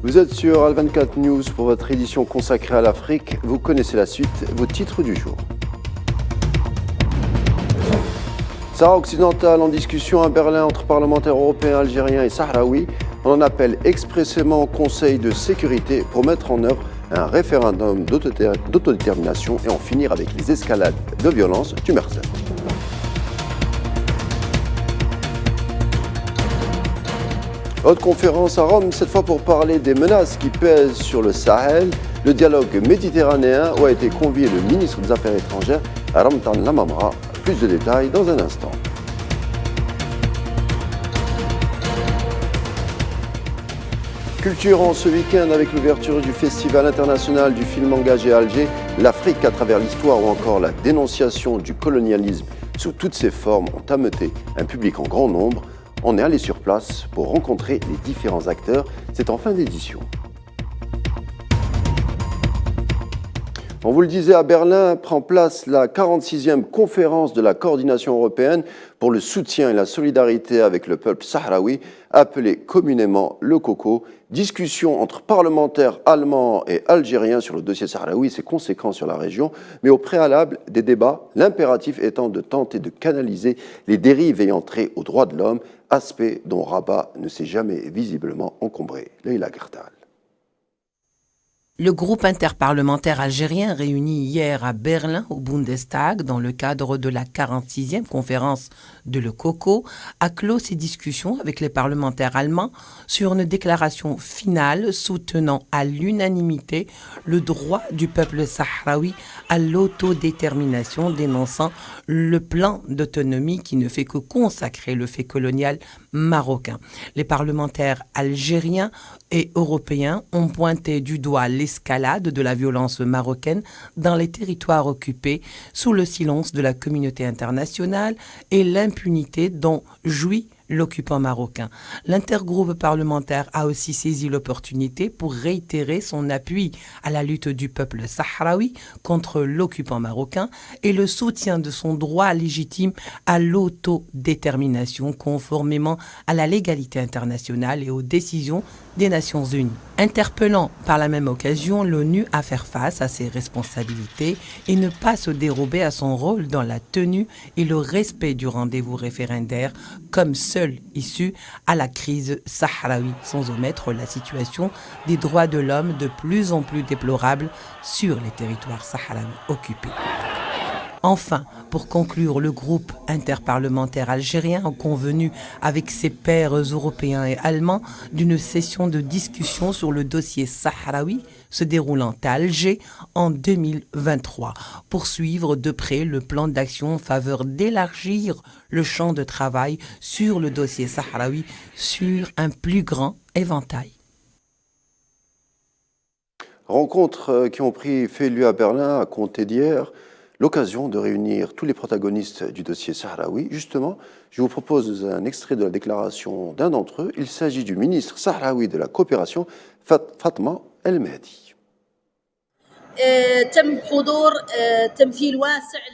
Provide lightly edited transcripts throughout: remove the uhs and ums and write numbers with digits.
Vous êtes sur Al24 News pour votre édition consacrée à l'Afrique. Vous connaissez la suite, vos titres du jour. Sahara occidentale en discussion à Berlin entre parlementaires européens, algériens et sahraouis. On en appelle expressément au Conseil de sécurité pour mettre en œuvre un référendum d'autodétermination et en finir avec les escalades de violence du Merced. Autre conférence à Rome, cette fois pour parler des menaces qui pèsent sur le Sahel. Le dialogue méditerranéen où a été convié le ministre des Affaires étrangères, Ramtan Lamamra. Plus de détails dans un instant. Culture en ce week-end avec l'ouverture du Festival international du film engagé à Alger, l'Afrique à travers l'histoire ou encore la dénonciation du colonialisme sous toutes ses formes ont ameuté un public en grand nombre. On est allé sur place pour rencontrer les différents acteurs. C'est en fin d'édition. On vous le disait, à Berlin prend place la 46e conférence de la coordination européenne pour le soutien et la solidarité avec le peuple sahraoui, appelée communément le COCO. Discussion entre parlementaires allemands et algériens sur le dossier sahraoui et ses conséquences sur la région, mais au préalable des débats, l'impératif étant de tenter de canaliser les dérives ayant trait aux droits de l'homme, aspect dont Rabat ne s'est jamais visiblement encombré. Leïla Gertal. Le groupe interparlementaire algérien réuni hier à Berlin au Bundestag dans le cadre de la 46e conférence de le COCO a clos ses discussions avec les parlementaires allemands sur une déclaration finale soutenant à l'unanimité le droit du peuple sahraoui à l'autodétermination, dénonçant le plan d'autonomie qui ne fait que consacrer le fait colonial marocain. Les parlementaires algériens et européens ont pointé du doigt l'escalade de la violence marocaine dans les territoires occupés sous le silence de la communauté internationale et l'impunité dont jouit l'occupant marocain. L'intergroupe parlementaire a aussi saisi l'opportunité pour réitérer son appui à la lutte du peuple sahraoui contre l'occupant marocain et le soutien de son droit légitime à l'autodétermination conformément à la légalité internationale et aux décisions des Nations Unies. Interpellant par la même occasion l'ONU à faire face à ses responsabilités et ne pas se dérober à son rôle dans la tenue et le respect du rendez-vous référendaire comme seule issue à la crise sahraoui, sans omettre la situation des droits de l'homme de plus en plus déplorable sur les territoires sahraouis occupés. Enfin, pour conclure, le groupe interparlementaire algérien a convenu avec ses pairs européens et allemands d'une session de discussion sur le dossier sahraoui se déroulant à Alger en 2023 pour suivre de près le plan d'action en faveur d'élargir le champ de travail sur le dossier sahraoui sur un plus grand éventail. Rencontres qui ont fait lieu à Berlin à compter d'hier. L'occasion de réunir tous les protagonistes du dossier sahraoui. Justement, je vous propose un extrait de la déclaration d'un d'entre eux. Il s'agit du ministre sahraoui de la coopération, Fatma El Mehdi.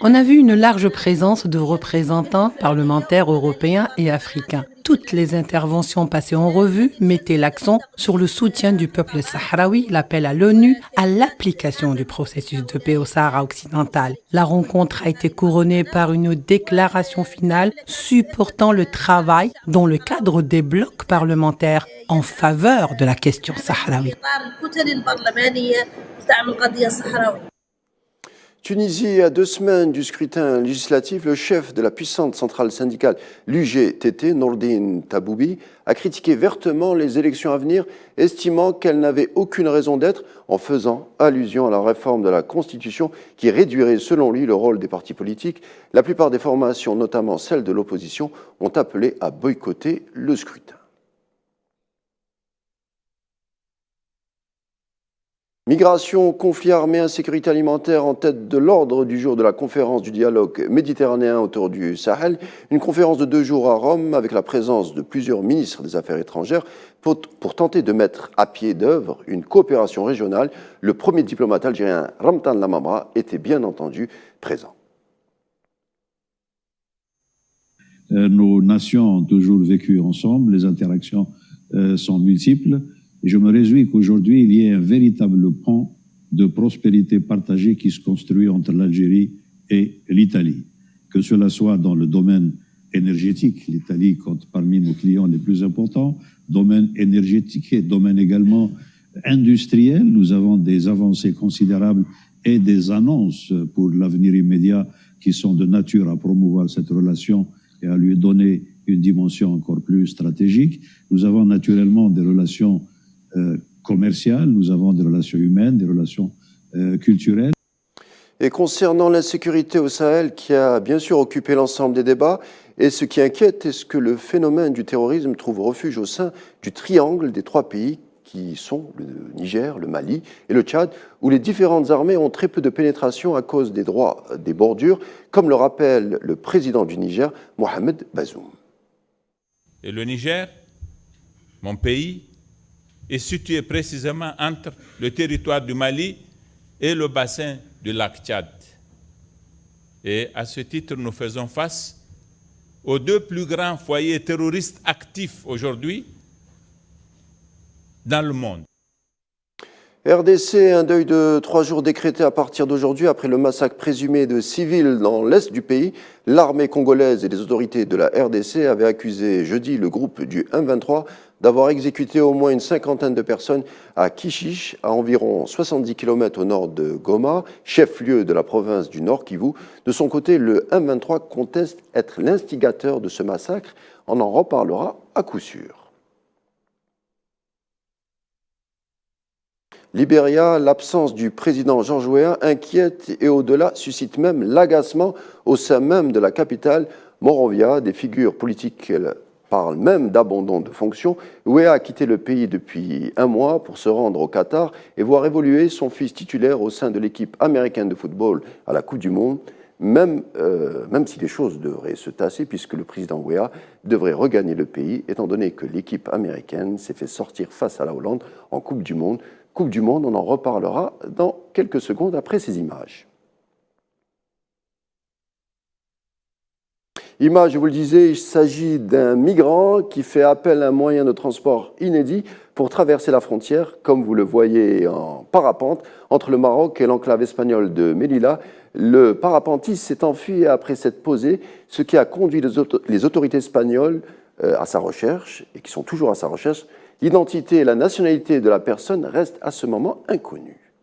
On a vu une large présence de représentants parlementaires européens et africains. Toutes les interventions passées en revue mettaient l'accent sur le soutien du peuple sahraoui, l'appel à l'ONU à l'application du processus de paix au Sahara occidental. La rencontre a été couronnée par une déclaration finale supportant le travail dans le cadre des blocs parlementaires en faveur de la question sahraoui. Tunisie, à 2 semaines du scrutin législatif, le chef de la puissante centrale syndicale, l'UGTT, Nourdine Taboubi, a critiqué vertement les élections à venir, estimant qu'elles n'avaient aucune raison d'être, en faisant allusion à la réforme de la Constitution qui réduirait, selon lui, le rôle des partis politiques. La plupart des formations, notamment celles de l'opposition, ont appelé à boycotter le scrutin. Migration, conflit armé, insécurité alimentaire en tête de l'ordre du jour de la conférence du dialogue méditerranéen autour du Sahel. Une conférence de 2 jours à Rome avec la présence de plusieurs ministres des Affaires étrangères pour tenter de mettre à pied d'œuvre une coopération régionale. Le premier diplomate algérien, Ramtan Lamamra, était bien entendu présent. Nos nations ont toujours vécu ensemble, les interactions sont multiples. Et je me réjouis qu'aujourd'hui, il y ait un véritable pont de prospérité partagée qui se construit entre l'Algérie et l'Italie. Que cela soit dans le domaine énergétique, l'Italie compte parmi nos clients les plus importants, domaine énergétique et domaine également industriel. Nous avons des avancées considérables et des annonces pour l'avenir immédiat qui sont de nature à promouvoir cette relation et à lui donner une dimension encore plus stratégique. Nous avons naturellement des relations commerciales, nous avons des relations humaines, des relations culturelles. Et concernant l'insécurité au Sahel, qui a bien sûr occupé l'ensemble des débats, et ce qui inquiète, est-ce que le phénomène du terrorisme trouve refuge au sein du triangle des trois pays qui sont le Niger, le Mali et le Tchad, où les différentes armées ont très peu de pénétration à cause des droits des bordures, comme le rappelle le président du Niger, Mohamed Bazoum. Et le Niger, mon pays, est situé précisément entre le territoire du Mali et le bassin du lac Tchad. Et à ce titre, nous faisons face aux deux plus grands foyers terroristes actifs aujourd'hui dans le monde. RDC, un deuil de 3 jours décrété à partir d'aujourd'hui après le massacre présumé de civils dans l'est du pays. L'armée congolaise et les autorités de la RDC avaient accusé jeudi le groupe du M23 d'avoir exécuté au moins une cinquantaine de personnes à Kishish, à environ 70 km au nord de Goma, chef-lieu de la province du Nord Kivu. De son côté, le M23 conteste être l'instigateur de ce massacre. On en reparlera à coup sûr. Libéria, l'absence du président George Weah inquiète et au-delà suscite même l'agacement au sein même de la capitale, Monrovia. Des figures politiques parlent même d'abandon de fonction. Weah a quitté le pays depuis 1 mois pour se rendre au Qatar et voir évoluer son fils titulaire au sein de l'équipe américaine de football à la Coupe du Monde, même si les choses devraient se tasser puisque le président Weah devrait regagner le pays étant donné que l'équipe américaine s'est fait sortir face à la Hollande en Coupe du Monde. Coupe du Monde, on en reparlera dans quelques secondes après ces images. Image, je vous le disais, il s'agit d'un migrant qui fait appel à un moyen de transport inédit pour traverser la frontière, comme vous le voyez en parapente, entre le Maroc et l'enclave espagnole de Melilla. Le parapentiste s'est enfui après s'être posé, ce qui a conduit les autorités espagnoles à sa recherche, et qui sont toujours à sa recherche. L'identité et la nationalité de la personne restent à ce moment inconnues.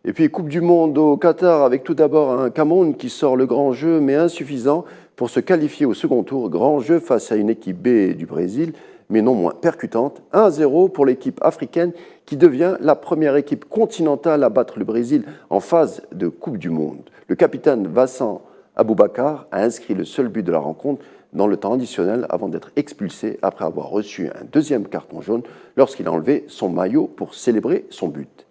Et puis, Coupe du Monde au Qatar, avec tout d'abord un Cameroun qui sort le grand jeu, mais insuffisant pour se qualifier au second tour. Grand jeu face à une équipe B du Brésil, mais non moins percutante. 1-0 pour l'équipe africaine qui devient la première équipe continentale à battre le Brésil en phase de Coupe du Monde. Le capitaine Vincent Aboubakar a inscrit le seul but de la rencontre dans le temps additionnel avant d'être expulsé après avoir reçu un deuxième carton jaune lorsqu'il a enlevé son maillot pour célébrer son but.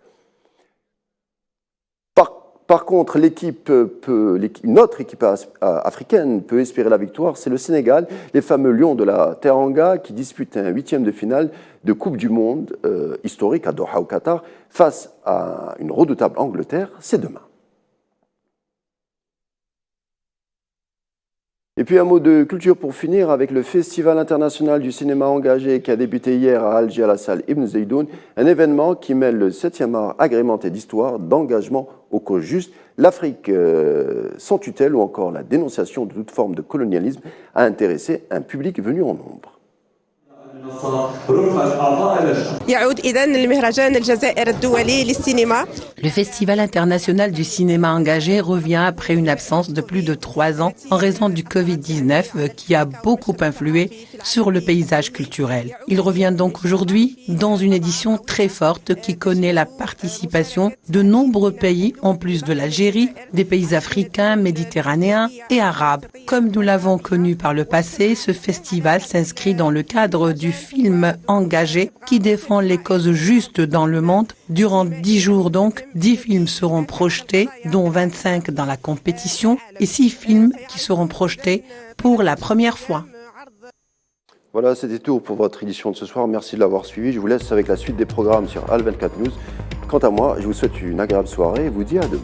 Par contre, une autre équipe africaine peut espérer la victoire, c'est le Sénégal, les fameux Lions de la Teranga qui disputent un 8e de finale de Coupe du Monde historique à Doha au Qatar face à une redoutable Angleterre, c'est demain. Et puis un mot de culture pour finir avec le Festival international du cinéma engagé qui a débuté hier à Alger à la salle Ibn Zeydoun, un événement qui mêle le 7e art agrémenté d'histoire, d'engagement aux causes justes, l'Afrique sans tutelle ou encore la dénonciation de toute forme de colonialisme a intéressé un public venu en nombre. Le Festival international du cinéma engagé revient après une absence de plus de 3 ans en raison du Covid-19 qui a beaucoup influé sur le paysage culturel. Il revient donc aujourd'hui dans une édition très forte qui connaît la participation de nombreux pays en plus de l'Algérie, des pays africains, méditerranéens et arabes. Comme nous l'avons connu par le passé, ce festival s'inscrit dans le cadre du film engagé qui défend les causes justes dans le monde. Durant 10 jours donc, 10 films seront projetés, dont 25 dans la compétition et 6 films qui seront projetés pour la première fois. Voilà, c'était tout pour votre édition de ce soir. Merci de l'avoir suivi. Je vous laisse avec la suite des programmes sur Al 24 News. Quant à moi, je vous souhaite une agréable soirée et vous dis à demain.